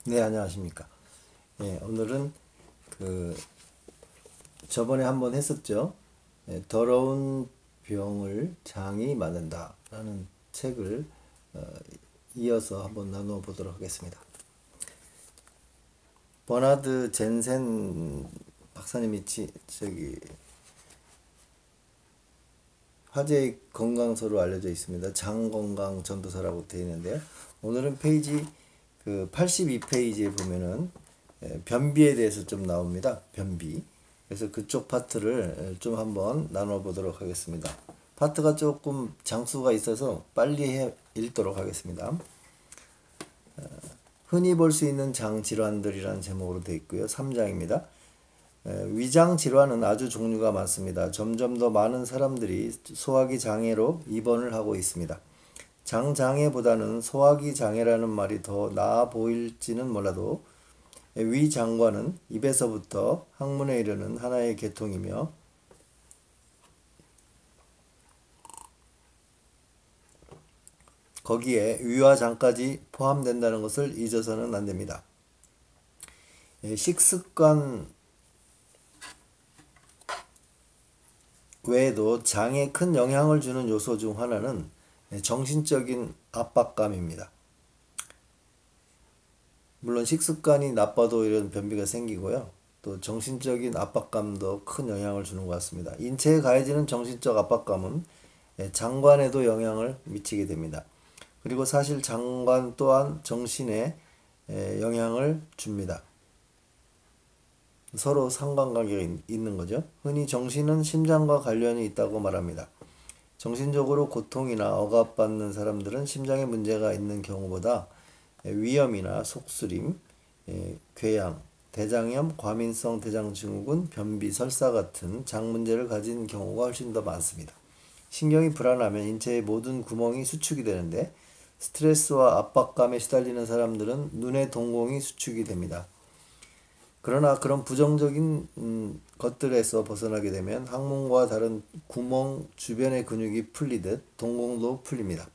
네, 안녕하십니까. 예, 오늘은 저번에 한번 했었죠. 예, 더러운 병을 장이 맞는다라는 책을 어, 이어서 한번 나누어 보도록 하겠습니다. 버나드 젠센 박사님이 화제의 건강서로 알려져 있습니다. 장 건강 전도서라고 되어 있는데요. 오늘은 페이지 82페이지에 보면은 변비에 대해서 좀 나옵니다. 변비. 그래서 그쪽 파트를 좀 한번 나눠 보도록 하겠습니다. 파트가 조금 장수가 있어서 빨리 읽도록 하겠습니다. 흔히 볼 수 있는 장 질환들이라는 제목으로 되어 있고요. 3장입니다. 위장 질환은 아주 종류가 많습니다. 점점 더 많은 사람들이 소화기 장애로 입원을 하고 있습니다. 장장애보다는 소화기 장애라는 말이 더 나아 보일지는 몰라도 위장과는 입에서부터 항문에 이르는 하나의 계통이며 거기에 위와 장까지 포함된다는 것을 잊어서는 안 됩니다. 식습관 외에도 장에 큰 영향을 주는 요소 중 하나는 정신적인 압박감입니다. 물론 식습관이 나빠도 이런 변비가 생기고요. 또 정신적인 압박감도 큰 영향을 주는 것 같습니다. 인체에 가해지는 정신적 압박감은 장관에도 영향을 미치게 됩니다. 그리고 사실 장관 또한 정신에 영향을 줍니다. 서로 상관관계가 있는 거죠. 흔히 정신은 심장과 관련이 있다고 말합니다. 정신적으로 고통이나 억압받는 사람들은 심장에 문제가 있는 경우보다 위염이나 속쓰림, 궤양, 대장염, 과민성 대장증후군, 변비, 설사 같은 장 문제를 가진 경우가 훨씬 더 많습니다. 신경이 불안하면 인체의 모든 구멍이 수축이 되는데 스트레스와 압박감에 시달리는 사람들은 눈의 동공이 수축이 됩니다. 그러나 그런 부정적인 것들에서 벗어나게 되면 항문과 다른 구멍 주변의 근육이 풀리듯 동공도 풀립니다.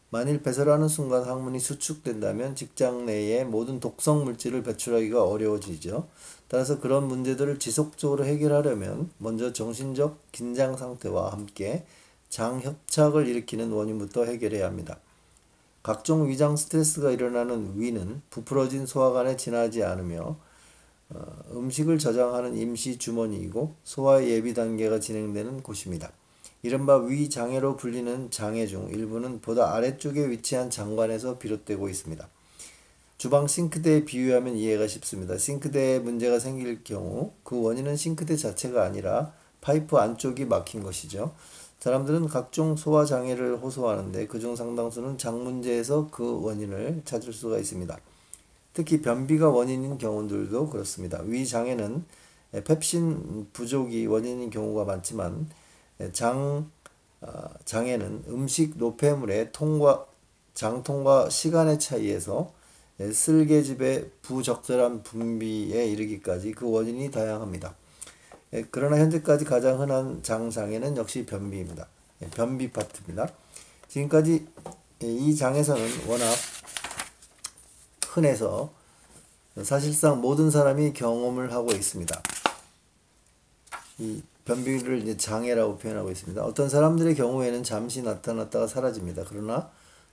만일 배설하는 순간 항문이 수축된다면 직장 내에 모든 독성 물질을 배출하기가 어려워지죠. 따라서 그런 문제들을 지속적으로 해결하려면 먼저 정신적 긴장 상태와 함께 장 협착을 일으키는 원인부터 해결해야 합니다. 각종 위장 스트레스가 일어나는 위는 부풀어진 소화관에 지나지 않으며 음식을 저장하는 임시 주머니이고 소화 예비 단계가 진행되는 곳입니다. 이른바 위장애로 불리는 장애 중 일부는 보다 아래쪽에 위치한 장관에서 비롯되고 있습니다. 주방 싱크대에 비유하면 이해가 쉽습니다. 싱크대에 문제가 생길 경우 그 원인은 싱크대 자체가 아니라 파이프 안쪽이 막힌 것이죠. 사람들은 각종 소화 장애를 호소하는데 그중 상당수는 장 문제에서 그 원인을 찾을 수가 있습니다. 특히 변비가 원인인 경우들도 그렇습니다. 위 장애는 펩신 부족이 원인인 경우가 많지만 장애는 음식 노폐물의 장통과 시간의 차이에서 쓸개즙의 부적절한 분비에 이르기까지 그 원인이 다양합니다. 그러나 현재까지 가장 흔한 장장애는 역시 변비입니다. 변비 파트입니다. 지금까지 이 장에서는 워낙 흔해서 사실상 모든 사람이 경험을 하고 있습니다. 이 변비를 이제 장애라고 표현하고 있습니다. 어떤 사람들의 경우에는 잠시 나타났다가 사라집니다. 그러나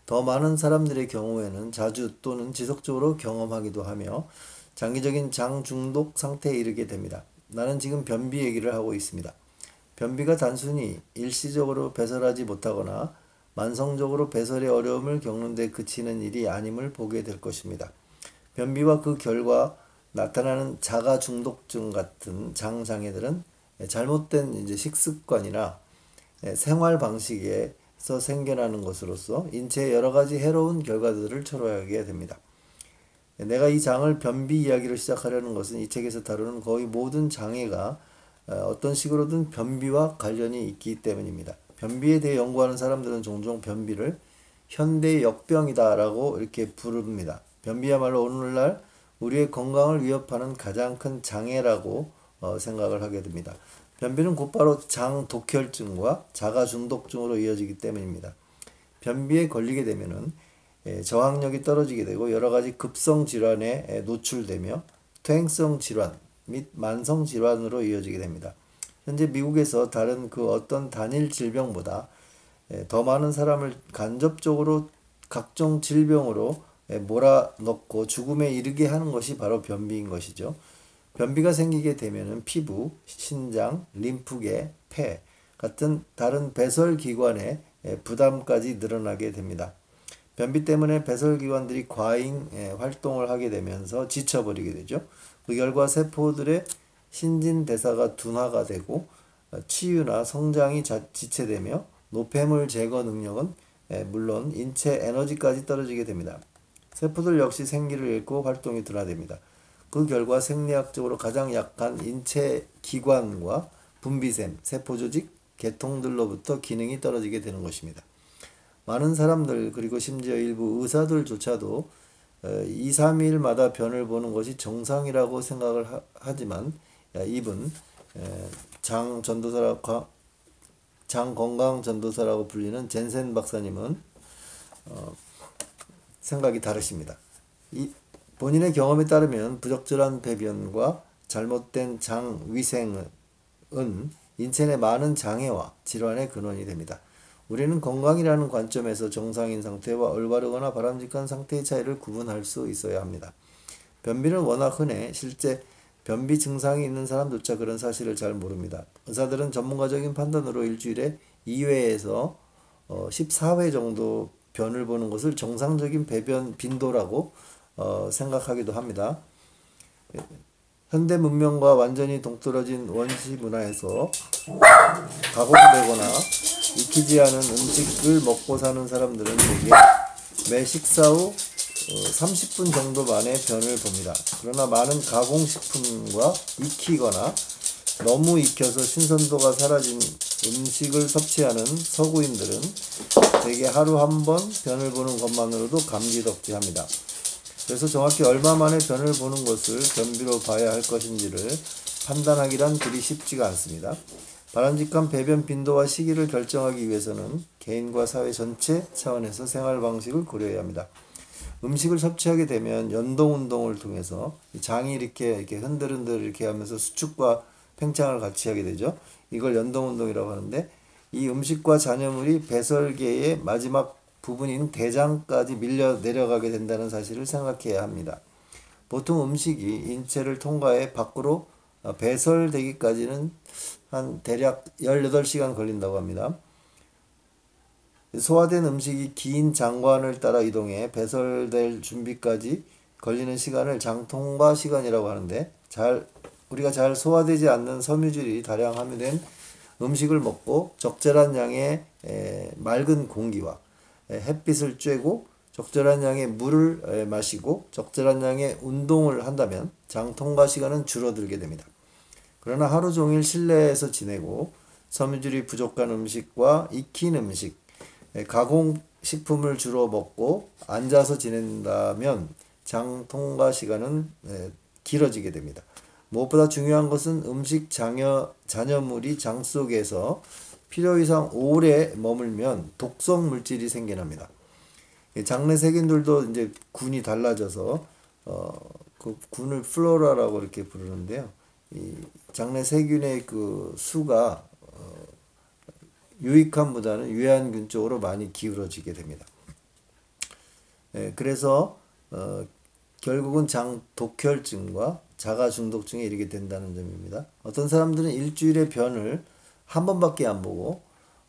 더 많은 사람들의 경우에는 자주 또는 지속적으로 경험하기도 하며 장기적인 장 중독 상태에 이르게 됩니다. 나는 지금 변비 얘기를 하고 있습니다. 변비가 단순히 일시적으로 배설하지 못하거나 만성적으로 배설의 어려움을 겪는 데 그치는 일이 아님을 보게 될 것입니다. 변비와 그 결과 나타나는 자가 중독증 같은 장 장애들은 잘못된 이제 식습관이나 생활 방식에서 생겨나는 것으로서 인체에 여러 가지 해로운 결과들을 초래하게 됩니다. 내가 이 장을 변비 이야기로 시작하려는 것은 이 책에서 다루는 거의 모든 장애가 어떤 식으로든 변비와 관련이 있기 때문입니다. 변비에 대해 연구하는 사람들은 종종 변비를 현대 역병이다라고 이렇게 부릅니다. 변비야말로 오늘날 우리의 건강을 위협하는 가장 큰 장애라고 생각을 하게 됩니다. 변비는 곧바로 장 독혈증과 자가 중독증으로 이어지기 때문입니다. 변비에 걸리게 되면은 저항력이 떨어지게 되고 여러 가지 급성 질환에 노출되며 퇴행성 질환 및 만성 질환으로 이어지게 됩니다. 현재 미국에서 다른 그 어떤 단일 질병보다 더 많은 사람을 간접적으로 각종 질병으로 몰아넣고 죽음에 이르게 하는 것이 바로 변비인 것이죠. 변비가 생기게 되면은 피부, 신장, 림프계, 폐 같은 다른 배설기관에 부담까지 늘어나게 됩니다. 변비 때문에 배설기관들이 과잉 활동을 하게 되면서 지쳐버리게 되죠. 그 결과 세포들의 신진대사가 둔화가 되고 치유나 성장이 지체되며 노폐물 제거 능력은 물론 인체 에너지까지 떨어지게 됩니다. 세포들 역시 생기를 잃고 활동이 둔화됩니다. 그 결과 생리학적으로 가장 약한 인체 기관과 분비샘, 세포조직, 계통들로부터 기능이 떨어지게 되는 것입니다. 많은 사람들 그리고 심지어 일부 의사들조차도 2, 3일마다 변을 보는 것이 정상이라고 생각을 하지만 이분 장 건강 전도사라고 불리는 젠센 박사님은 생각이 다르십니다. 본인의 경험에 따르면 부적절한 배변과 잘못된 장 위생은 인체 내 많은 장애와 질환의 근원이 됩니다. 우리는 건강이라는 관점에서 정상인 상태와 올바르거나 바람직한 상태의 차이를 구분할 수 있어야 합니다. 변비는 워낙 흔해 실제 변비 증상이 있는 사람조차 그런 사실을 잘 모릅니다. 의사들은 전문가적인 판단으로 일주일에 2회에서 14회 정도 변을 보는 것을 정상적인 배변 빈도라고 생각하기도 합니다. 현대 문명과 완전히 동떨어진 원시 문화에서 가공되거나 익히지 않은 음식을 먹고 사는 사람들은 대개 매 식사 후 30분 정도 만에 변을 봅니다. 그러나 많은 가공식품과 익히거나 너무 익혀서 신선도가 사라진 음식을 섭취하는 서구인들은 대개 하루 한 번 변을 보는 것만으로도 감기덕지합니다. 그래서 정확히 얼마 만에 변을 보는 것을 변비로 봐야 할 것인지를 판단하기란 그리 쉽지가 않습니다. 바람직한 배변 빈도와 시기를 결정하기 위해서는 개인과 사회 전체 차원에서 생활 방식을 고려해야 합니다. 음식을 섭취하게 되면 연동 운동을 통해서 장이 이렇게 흔들흔들 이렇게 하면서 수축과 팽창을 같이 하게 되죠. 이걸 연동 운동이라고 하는데 이 음식과 잔여물이 배설계의 마지막 부분인 대장까지 밀려 내려가게 된다는 사실을 생각해야 합니다. 보통 음식이 인체를 통과해 밖으로 배설되기까지는 한 대략 18시간 걸린다고 합니다. 소화된 음식이 긴 장관을 따라 이동해 배설될 준비까지 걸리는 시간을 장통과 시간이라고 하는데 우리가 잘 소화되지 않는 섬유질이 다량 함유된 음식을 먹고 적절한 양의 맑은 공기와 햇빛을 쬐고 적절한 양의 물을 마시고 적절한 양의 운동을 한다면 장 통과 시간은 줄어들게 됩니다. 그러나 하루 종일 실내에서 지내고 섬유질이 부족한 음식과 익힌 음식, 가공식품을 주로 먹고 앉아서 지낸다면 장 통과 시간은 길어지게 됩니다. 무엇보다 중요한 것은 음식 잔여물이 장 속에서 필요 이상 오래 머물면 독성 물질이 생겨납니다. 장내 세균들도 이제 군이 달라져서 그 군을 플로라라고 이렇게 부르는데요. 이 장내 세균의 그 수가 유익함보다는 유해한균 쪽으로 많이 기울어지게 됩니다. 그래서 결국은 장 독혈증과 자가 중독증에 이르게 된다는 점입니다. 어떤 사람들은 일주일에 변을 한 번밖에 안 보고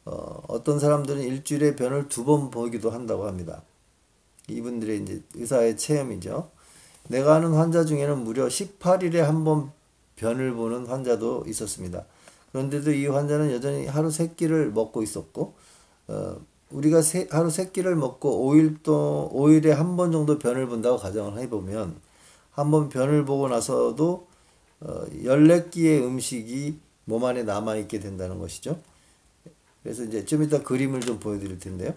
어떤 사람들은 일주일에 변을 2번 보기도 한다고 합니다. 이분들의 이제 의사의 체험이죠. 내가 아는 환자 중에는 무려 18일에 한 번 변을 보는 환자도 있었습니다. 그런데도 이 환자는 여전히 하루 3끼를 먹고 있었고 우리가 하루 3끼를 먹고 5일에 한 번 정도 변을 본다고 가정을 해보면 한 번 변을 보고 나서도 14끼의 음식이 몸 안에 남아있게 된다는 것이죠. 그래서 이제 좀 이따 그림을 좀 보여드릴 텐데요.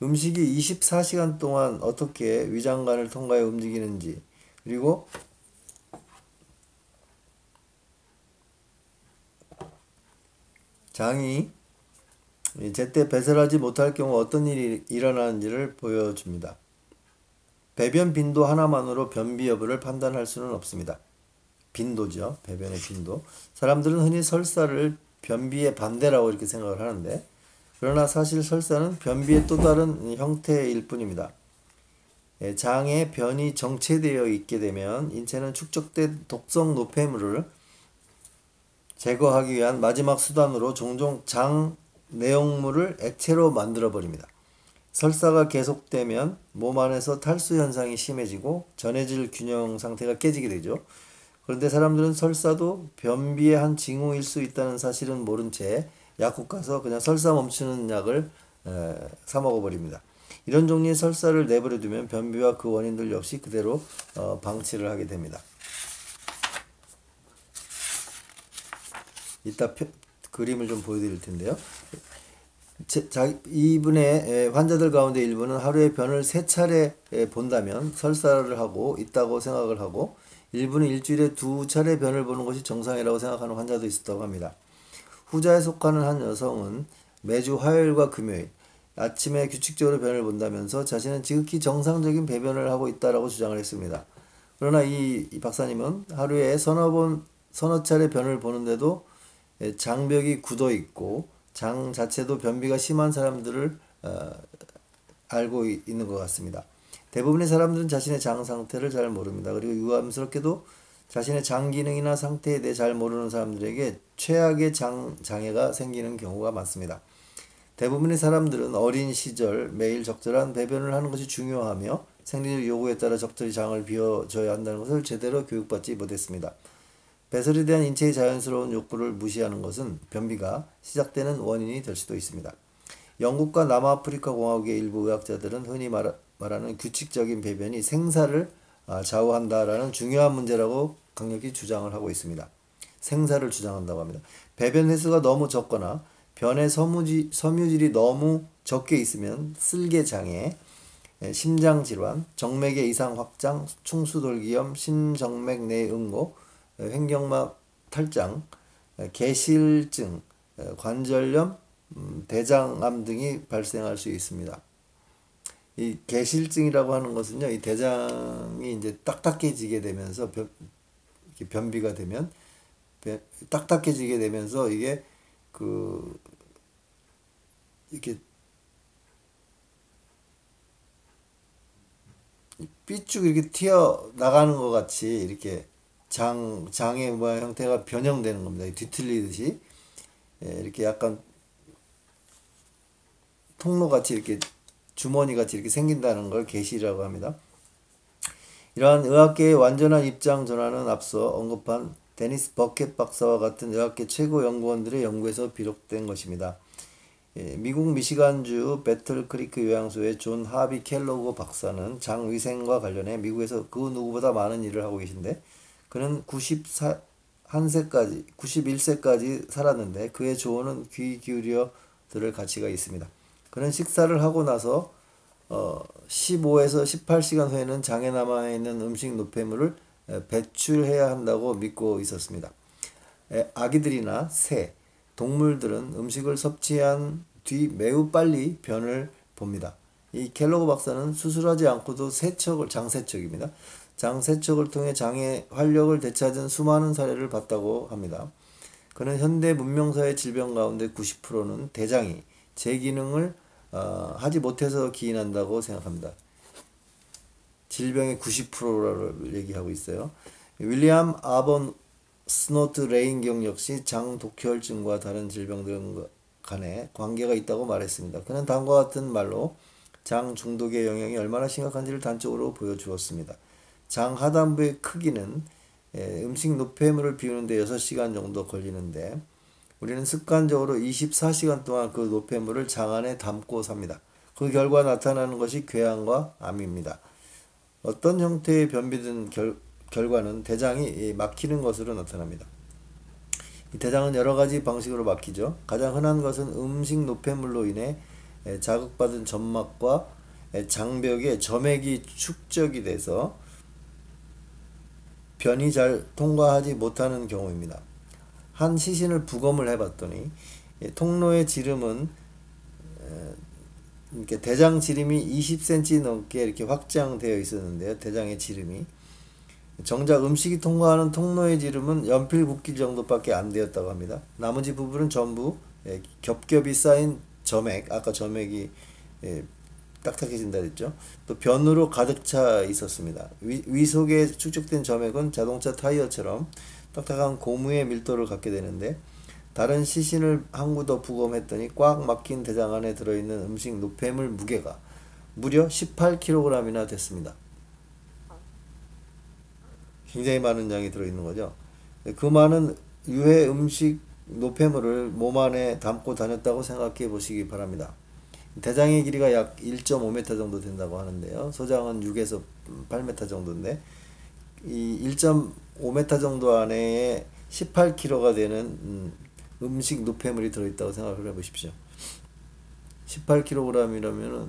음식이 24시간 동안 어떻게 위장관을 통과해 움직이는지 그리고 장이 제때 배설하지 못할 경우 어떤 일이 일어나는지를 보여줍니다. 배변 빈도 하나만으로 변비 여부를 판단할 수는 없습니다. 빈도죠. 배변의 빈도. 사람들은 흔히 설사를 변비의 반대라고 이렇게 생각을 하는데, 그러나 사실 설사는 변비의 또 다른 형태일 뿐입니다. 장에 변이 정체되어 있게 되면 인체는 축적된 독성 노폐물을 제거하기 위한 마지막 수단으로 종종 장 내용물을 액체로 만들어 버립니다. 설사가 계속되면 몸 안에서 탈수 현상이 심해지고 전해질 균형 상태가 깨지게 되죠. 그런데 사람들은 설사도 변비의 한 징후일 수 있다는 사실은 모른 채 약국 가서 그냥 설사 멈추는 약을 사 먹어버립니다. 이런 종류의 설사를 내버려 두면 변비와 그 원인들 역시 그대로 방치를 하게 됩니다. 이따 그림을 좀 보여드릴 텐데요. 이분의 환자들 가운데 일부는 하루에 변을 3차례 본다면 설사를 하고 있다고 생각을 하고, 일부는 일주일에 2차례 변을 보는 것이 정상이라고 생각하는 환자도 있었다고 합니다. 후자에 속하는 한 여성은 매주 화요일과 금요일 아침에 규칙적으로 변을 본다면서 자신은 지극히 정상적인 배변을 하고 있다라고 주장을 했습니다. 그러나 이 박사님은 하루에 서너 차례 변을 보는데도 장벽이 굳어 있고 장 자체도 변비가 심한 사람들을 알고 있는 것 같습니다. 대부분의 사람들은 자신의 장 상태를 잘 모릅니다. 그리고 유감스럽게도 자신의 장 기능이나 상태에 대해 잘 모르는 사람들에게 최악의 장애가 생기는 경우가 많습니다. 대부분의 사람들은 어린 시절 매일 적절한 배변을 하는 것이 중요하며 생리적 요구에 따라 적절히 장을 비워줘야 한다는 것을 제대로 교육받지 못했습니다. 배설에 대한 인체의 자연스러운 욕구를 무시하는 것은 변비가 시작되는 원인이 될 수도 있습니다. 영국과 남아프리카 공화국의 일부 의학자들은 흔히 말하는 규칙적인 배변이 생사를 좌우한다라는 중요한 문제라고 강력히 주장을 하고 있습니다. 생사를 주장한다고 합니다. 배변 횟수가 너무 적거나 변의 섬유질이 너무 적게 있으면 쓸개장애, 심장질환, 정맥의 이상 확장, 충수돌기염, 심정맥 내응고, 횡격막 탈장, 개실증, 관절염, 대장암 등이 발생할 수 있습니다. 이 개실증이라고 하는 것은요, 이 대장이 이제 딱딱해지게 되면서 변비가 되면 딱딱해지게 되면서 이게 이렇게 삐쭉 이렇게 튀어 나가는 것 같이 이렇게 장의 모양 형태가 변형되는 겁니다. 뒤틀리듯이 이렇게 약간 통로같이 이렇게 주머니같이 이렇게 생긴다는 걸 개시라고 합니다. 이러한 의학계의 완전한 입장 전환은 앞서 언급한 데니스 버켓 박사와 같은 의학계 최고 연구원들의 연구에서 비롯된 것입니다. 미국 미시간주 배틀크리크 요양소의 존 하비 켈로그 박사는 장위생과 관련해 미국에서 그 누구보다 많은 일을 하고 계신데, 그는 91세까지 살았는데 그의 조언은 귀 기울여 들을 가치가 있습니다. 그는 식사를 하고 나서 15에서 18시간 후에는 장에 남아있는 음식 노폐물을 배출해야 한다고 믿고 있었습니다. 아기들이나 새, 동물들은 음식을 섭취한 뒤 매우 빨리 변을 봅니다. 이 켈로그 박사는 수술하지 않고도 장세척입니다. 장세척을 통해 장의 활력을 되찾은 수많은 사례를 봤다고 합니다. 그는 현대 문명사의 질병 가운데 90%는 대장이 제 기능을 하지 못해서 기인한다고 생각합니다. 질병의 90%를 얘기하고 있어요. 윌리엄 아번 스노트 레인경 역시 장 독혈증과 다른 질병들 간에 관계가 있다고 말했습니다. 그는 다음과 같은 말로 장 중독의 영향이 얼마나 심각한지를 단적으로 보여주었습니다. 장 하단부의 크기는 음식 노폐물을 비우는 데 6시간 정도 걸리는데 우리는 습관적으로 24시간 동안 그 노폐물을 장 안에 담고 삽니다. 그 결과 나타나는 것이 궤양과 암입니다. 어떤 형태의 변비든 결과는 대장이 막히는 것으로 나타납니다. 이 대장은 여러 가지 방식으로 막히죠. 가장 흔한 것은 음식 노폐물로 인해 자극받은 점막과 장벽에 점액이 축적이 돼서 변이 잘 통과하지 못하는 경우입니다. 한 시신을 부검을 해봤더니 통로의 지름은 이렇게 대장 지름이 20cm 넘게 이렇게 확장되어 있었는데요. 대장의 지름이. 정작 음식이 통과하는 통로의 지름은 연필 굵기 정도밖에 안 되었다고 합니다. 나머지 부분은 전부 겹겹이 쌓인 점액, 아까 점액이 딱딱해진다 했죠. 또 변으로 가득 차 있었습니다. 위 속에 축적된 점액은 자동차 타이어처럼 딱딱한 고무의 밀도를 갖게 되는데 다른 시신을 한 구 더 부검했더니 꽉 막힌 대장 안에 들어있는 음식 노폐물 무게가 무려 18kg이나 됐습니다. 굉장히 많은 양이 들어있는 거죠. 그 많은 유해 음식 노폐물을 몸 안에 담고 다녔다고 생각해 보시기 바랍니다. 대장의 길이가 약 1.5m 정도 된다고 하는데요. 소장은 6에서 8m 정도인데 이 1.5m 정도 안에 18kg가 되는 음식 노폐물이 들어있다고 생각을 해보십시오. 18kg이라면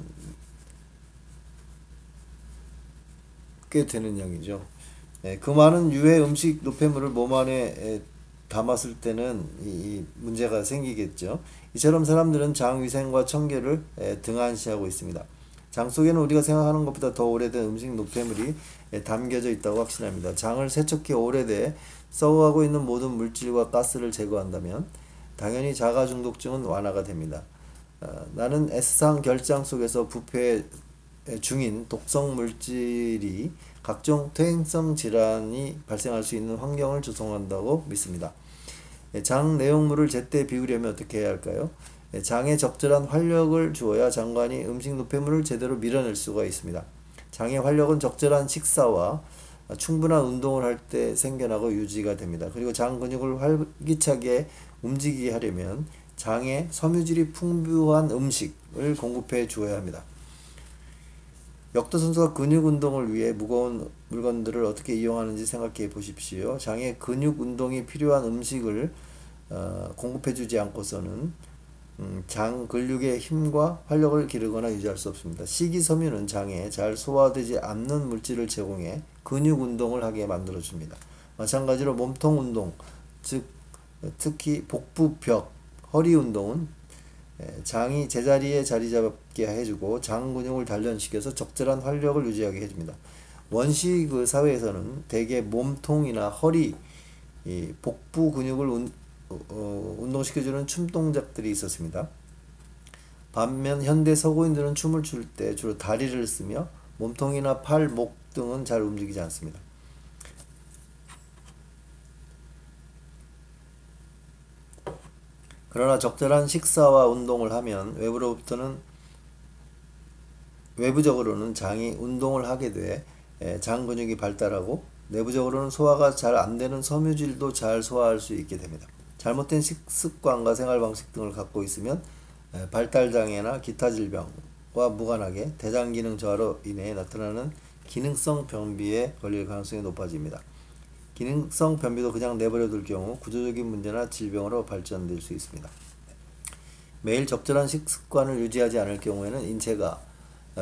꽤 되는 양이죠. 그 많은 유해 음식 노폐물을 몸 안에 담았을 때는 이 문제가 생기겠죠. 이처럼 사람들은 장 위생과 청결을 등한시하고 있습니다. 장 속에는 우리가 생각하는 것보다 더 오래된 음식 노폐물이 담겨져 있다고 확신합니다. 장을 세척해 오래돼 썩어가고 있는 모든 물질과 가스를 제거한다면 당연히 자가 중독증은 완화가 됩니다. 나는 S상 결장 속에서 부패 중인 독성 물질이 각종 퇴행성 질환이 발생할 수 있는 환경을 조성한다고 믿습니다. 장 내용물을 제때 비우려면 어떻게 해야 할까요? 장에 적절한 활력을 주어야 장관이 음식 노폐물을 제대로 밀어낼 수가 있습니다. 장의 활력은 적절한 식사와 충분한 운동을 할 때 생겨나고 유지가 됩니다. 그리고 장 근육을 활기차게 움직이게 하려면 장에 섬유질이 풍부한 음식을 공급해 주어야 합니다. 역도 선수가 근육 운동을 위해 무거운 물건들을 어떻게 이용하는지 생각해 보십시오. 장에 근육 운동이 필요한 음식을 공급해 주지 않고서는 장 근육의 힘과 활력을 기르거나 유지할 수 없습니다. 식이섬유는 장에 잘 소화되지 않는 물질을 제공해 근육 운동을 하게 만들어 줍니다. 마찬가지로 몸통 운동, 즉 특히 복부벽, 허리 운동은 장이 제자리에 자리 잡게 해주고 장 근육을 단련시켜서 적절한 활력을 유지하게 해줍니다. 원시 그 사회에서는 대개 몸통이나 허리, 복부 근육을 운동시켜주는 춤 동작들이 있었습니다. 반면 현대 서구인들은 춤을 출 때 주로 다리를 쓰며 몸통이나 팔, 목 등은 잘 움직이지 않습니다. 그러나 적절한 식사와 운동을 하면 외부적으로는 장이 운동을 하게 돼 장 근육이 발달하고 내부적으로는 소화가 잘 안되는 섬유질도 잘 소화할 수 있게 됩니다. 잘못된 식습관과 생활방식 등을 갖고 있으면 발달장애나 기타 질병과 무관하게 대장 기능 저하로 인해 나타나는 기능성 변비에 걸릴 가능성이 높아집니다. 기능성 변비도 그냥 내버려 둘 경우 구조적인 문제나 질병으로 발전될 수 있습니다. 매일 적절한 식습관을 유지하지 않을 경우에는 인체가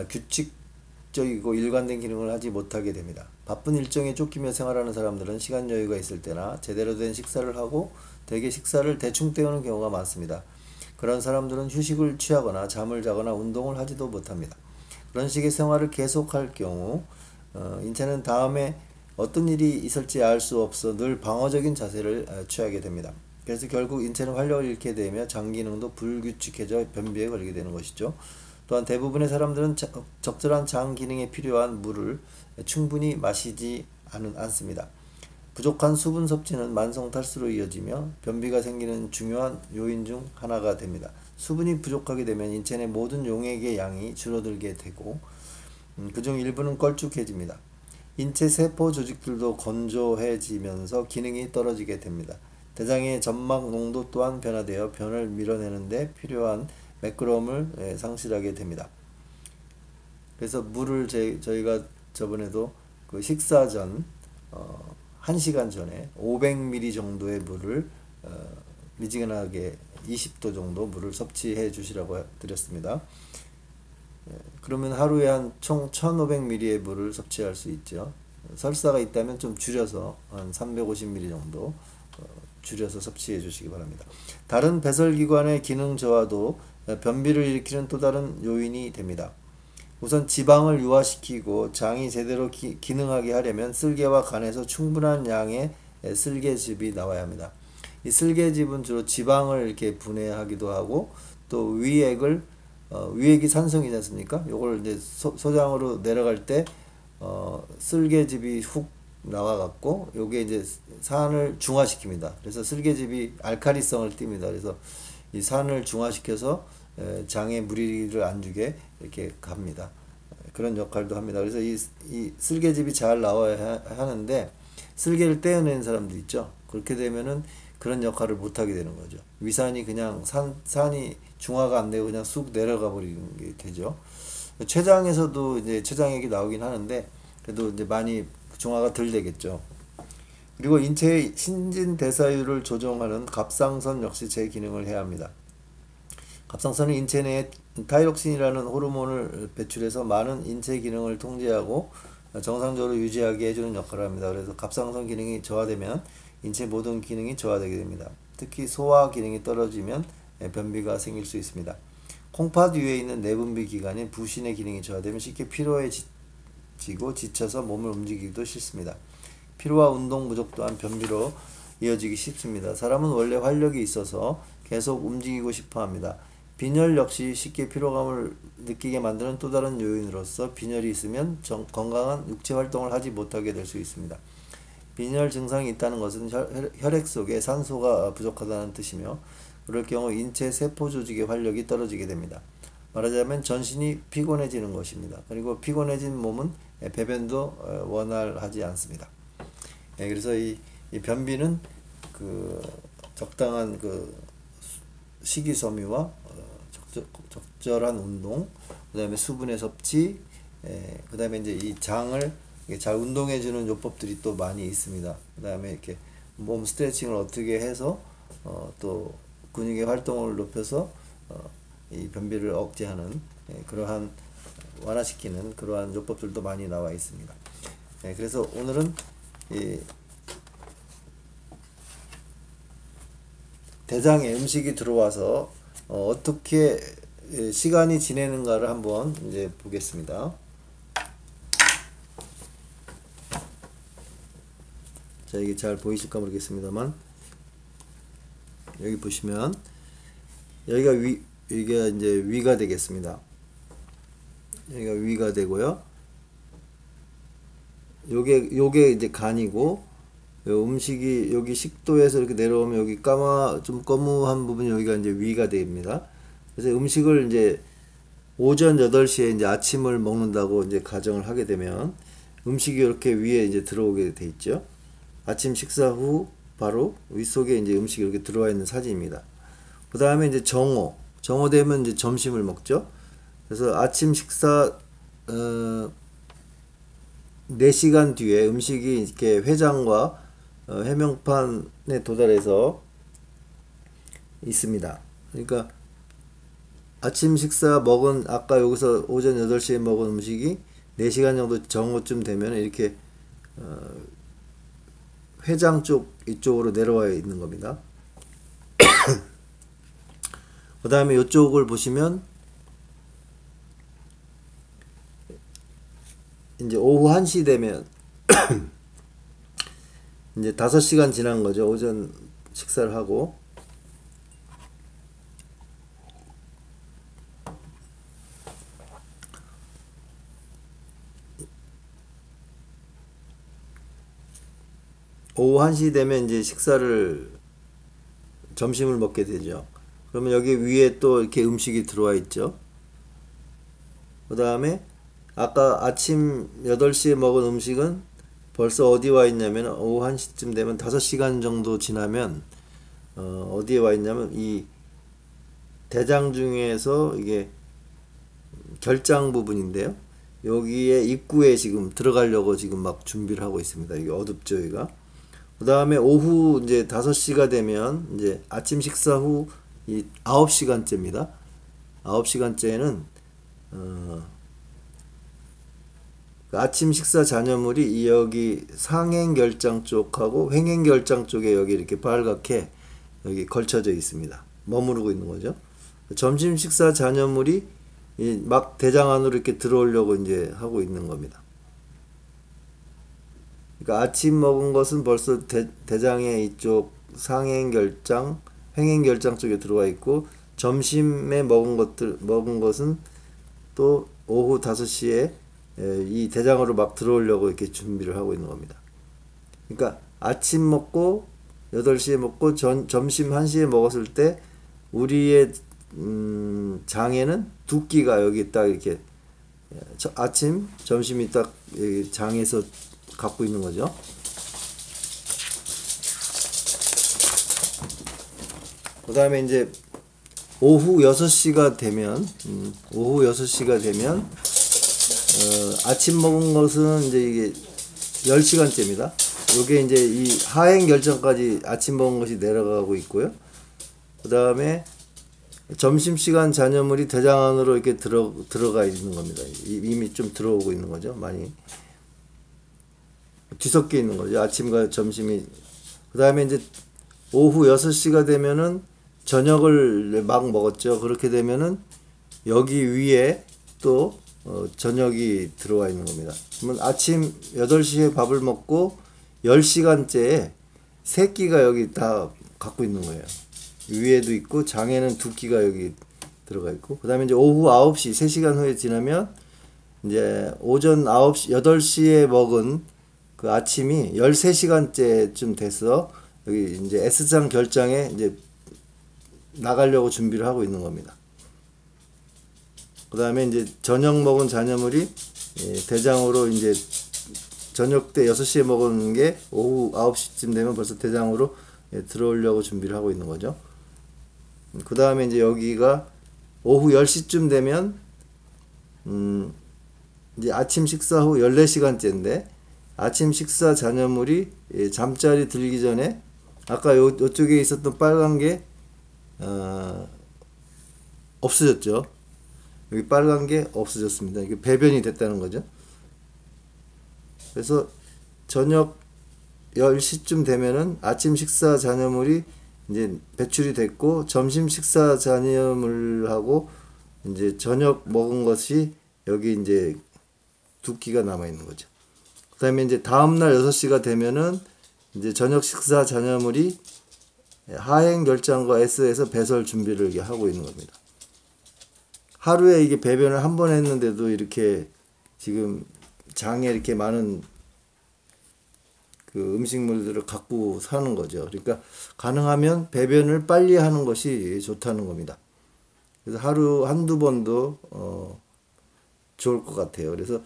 규칙적이고 일관된 기능을 하지 못하게 됩니다. 바쁜 일정에 쫓기며 생활하는 사람들은 시간 여유가 있을 때나 제대로 된 식사를 하고 대개 식사를 대충 때우는 경우가 많습니다. 그런 사람들은 휴식을 취하거나 잠을 자거나 운동을 하지도 못합니다. 그런 식의 생활을 계속할 경우 인체는 다음에 어떤 일이 있을지 알 수 없어 늘 방어적인 자세를 취하게 됩니다. 그래서 결국 인체는 활력을 잃게 되며 장 기능도 불규칙해져 변비에 걸리게 되는 것이죠. 또한 대부분의 사람들은 적절한 장 기능에 필요한 물을 충분히 마시지 않습니다. 부족한 수분 섭취는 만성 탈수로 이어지며 변비가 생기는 중요한 요인 중 하나가 됩니다. 수분이 부족하게 되면 인체 내 모든 용액의 양이 줄어들게 되고 그중 일부는 걸쭉해집니다. 인체 세포 조직들도 건조해지면서 기능이 떨어지게 됩니다. 대장의 점막 농도 또한 변화되어 변을 밀어내는 데 필요한 매끄러움을 상실하게 됩니다. 그래서 물을 저희가 저번에도 그 식사 전 1시간 전에 500ml 정도의 물을 미지근하게 20도 정도 물을 섭취해 주시라고 드렸습니다. 그러면 하루에 한 총 1500ml의 물을 섭취할 수 있죠. 설사가 있다면 좀 줄여서 한 350ml 정도 줄여서 섭취해 주시기 바랍니다. 다른 배설기관의 기능 저하도 변비를 일으키는 또 다른 요인이 됩니다. 우선 지방을 유화시키고 장이 제대로 기능하게 하려면 쓸개와 간에서 충분한 양의 쓸개즙이 나와야 합니다. 이 쓸개즙은 주로 지방을 이렇게 분해하기도 하고 또 위액이 산성이지 않습니까? 요걸 이제 소장으로 내려갈 때 쓸개즙이 훅 나와갖고 요게 이제 산을 중화시킵니다. 그래서 쓸개즙이 알칼리성을 띱니다. 그래서 이 산을 중화시켜서 장에 무리를 안 주게 이렇게 갑니다. 그런 역할도 합니다. 그래서 이 쓸개즙이 잘 나와야 하는데 쓸개를 떼어내는 사람도 있죠. 그렇게 되면은 그런 역할을 못 하게 되는 거죠. 위산이 그냥 산이 중화가 안 되고 그냥 쑥 내려가 버리는 게 되죠. 췌장에서도 이제 췌장액이 나오긴 하는데 그래도 이제 많이 중화가 덜 되겠죠. 그리고 인체의 신진대사율을 조정하는 갑상선 역시 제 기능을 해야 합니다. 갑상선은 인체 내에 타이록신이라는 호르몬을 배출해서 많은 인체 기능을 통제하고 정상적으로 유지하게 해주는 역할을 합니다. 그래서 갑상선 기능이 저하되면 인체 모든 기능이 저하되게 됩니다. 특히 소화 기능이 떨어지면 변비가 생길 수 있습니다. 콩팥 위에 있는 내분비 기관인 부신의 기능이 저하되면 쉽게 피로해지고 지쳐서 몸을 움직이기도 싫습니다. 피로와 운동 부족 또한 변비로 이어지기 쉽습니다. 사람은 원래 활력이 있어서 계속 움직이고 싶어 합니다. 빈혈 역시 쉽게 피로감을 느끼게 만드는 또 다른 요인으로서 빈혈이 있으면 건강한 육체 활동을 하지 못하게 될 수 있습니다. 빈혈 증상이 있다는 것은 혈액 속에 산소가 부족하다는 뜻이며 그럴 경우 인체 세포 조직의 활력이 떨어지게 됩니다. 말하자면 전신이 피곤해지는 것입니다. 그리고 피곤해진 몸은 배변도 원활하지 않습니다. 그래서 이 변비는 그 적당한 그 식이섬유와 적절한 운동, 그다음에 수분의 섭취, 그다음에 이제 이 장을 잘 운동해주는 요법들이 또 많이 있습니다. 그다음에 이렇게 몸 스트레칭을 어떻게 해서 또 근육의 활동을 높여서 이 변비를 억제하는 그러한 완화시키는 그러한 요법들도 많이 나와 있습니다. 그래서 오늘은 이 대장에 음식이 들어와서 어떻게 시간이 지내는가를 한번 이제 보겠습니다. 자, 이게 잘 보이실까 모르겠습니다만 여기 보시면 여기가 여기가 이제 위가 되겠습니다. 여기가 위가 되고요. 요게 이제 간이고 요 음식이 여기 식도에서 이렇게 내려오면 여기 좀 거무한 부분이 여기가 이제 위가 됩니다. 그래서 음식을 이제 오전 8시에 이제 아침을 먹는다고 이제 가정을 하게 되면 음식이 이렇게 위에 이제 들어오게 돼 있죠. 아침 식사 후 바로 윗속에 이제 음식이 이렇게 들어와 있는 사진입니다. 그 다음에 이제 정오 되면 이제 점심을 먹죠. 그래서 아침 식사 4시간 뒤에 음식이 이렇게 회장과 해명판에 도달해서 있습니다. 그러니까 아침 식사 먹은 아까 여기서 오전 8시에 먹은 음식이 4시간 정도 정오쯤 되면 이렇게 회장 쪽 이쪽으로 내려와 있는 겁니다. 그 다음에 이쪽을 보시면 이제 오후 1시 되면 이제 5시간 지난 거죠. 오전 식사를 하고 오후 1시 되면 이제 점심을 먹게 되죠. 그러면 여기 위에 또 이렇게 음식이 들어와 있죠. 그 다음에 아까 아침 8시에 먹은 음식은 벌써 어디 와 있냐면 오후 1시쯤 되면 5시간 정도 지나면 어디에 와 있냐면 이 대장 중에서 이게 결장 부분인데요. 여기에 입구에 지금 들어가려고 지금 막 준비를 하고 있습니다. 이게 어둡죠, 여기가. 그 다음에 오후 이제 5시가 되면 이제 아침 식사 후 이 9시간째입니다. 9시간째는 아침 식사 잔여물이 여기 상행결장 쪽하고 횡행결장 쪽에 여기 이렇게 빨갛게 여기 걸쳐져 있습니다. 머무르고 있는 거죠. 점심 식사 잔여물이 막 대장 안으로 이렇게 들어오려고 이제 하고 있는 겁니다. 그러니까 아침 먹은 것은 벌써 대장의 이쪽 상행결장, 행행결장 쪽에 들어와 있고, 점심에 먹은 것은 또 오후 5시에 이 대장으로 막 들어오려고 이렇게 준비를 하고 있는 겁니다. 그러니까 아침 먹고 8시에 먹고 점심 1시에 먹었을 때 우리의 장에는 두 끼가 여기 딱 이렇게 아침, 점심이 딱 장에서 갖고 있는 거죠. 그 다음에 이제 오후 6시가 되면 아침 먹은 것은 이제 이게 10시간째입니다. 요게 이제 이 하행 결정까지 아침 먹은 것이 내려가고 있고요. 그 다음에 점심시간 잔여물이 대장 안으로 이렇게 들어가 있는 겁니다. 이미 좀 들어오고 있는 거죠. 많이 뒤섞여 있는 거죠. 아침과 점심이. 그 다음에 이제 오후 6시가 되면은 저녁을 막 먹었죠. 그렇게 되면은 여기 위에 또 저녁이 들어와 있는 겁니다. 그러면 아침 8시에 밥을 먹고 10시간째에 3끼가 여기 다 갖고 있는 거예요. 위에도 있고 장에는 2끼가 여기 들어가 있고, 그 다음에 이제 오후 9시 3시간 후에 지나면 이제 오전 8시에 먹은 그 아침이 13시간째쯤 돼서 여기 이제 S장 결장에 이제 나가려고 준비를 하고 있는 겁니다. 그 다음에 이제 저녁 먹은 잔여물이 대장으로 이제 저녁 때 6시에 먹은 게 오후 9시쯤 되면 벌써 대장으로 들어오려고 준비를 하고 있는 거죠. 그 다음에 이제 여기가 오후 10시쯤 되면 이제 아침 식사 후 14시간째인데 아침 식사 잔여물이 잠자리 들기 전에 아까 요쪽에 있었던 빨간 게 없어졌죠. 여기 빨간 게 없어졌습니다. 이게 배변이 됐다는 거죠. 그래서 저녁 10시쯤 되면은 아침 식사 잔여물이 이제 배출이 됐고, 점심 식사 잔여물하고 이제 저녁 먹은 것이 여기 이제 2끼가 남아 있는 거죠. 그 다음에 이제 다음날 6시가 되면은 이제 저녁 식사 잔여물이 하행 결장과 S에서 배설 준비를 이렇게 하고 있는 겁니다. 하루에 이게 배변을 한 번 했는데도 이렇게 지금 장에 이렇게 많은 그 음식물들을 갖고 사는 거죠. 그러니까 가능하면 배변을 빨리 하는 것이 좋다는 겁니다. 그래서 하루 한두 번도 좋을 것 같아요. 그래서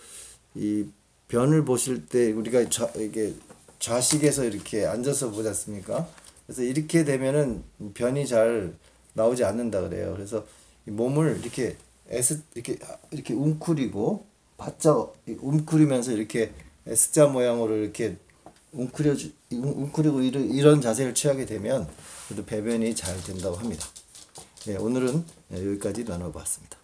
이 변을 보실 때 우리가 이게 좌식에서 이렇게 앉아서 보지 않습니까? 그래서 이렇게 되면은 변이 잘 나오지 않는다 그래요. 그래서 이 몸을 이렇게 이렇게 웅크리고 바짝 웅크리면서 이렇게 S자 모양으로 이렇게 웅크리고 이런 자세를 취하게 되면 그래도 배변이 잘 된다고 합니다. 네, 오늘은 여기까지 나눠봤습니다.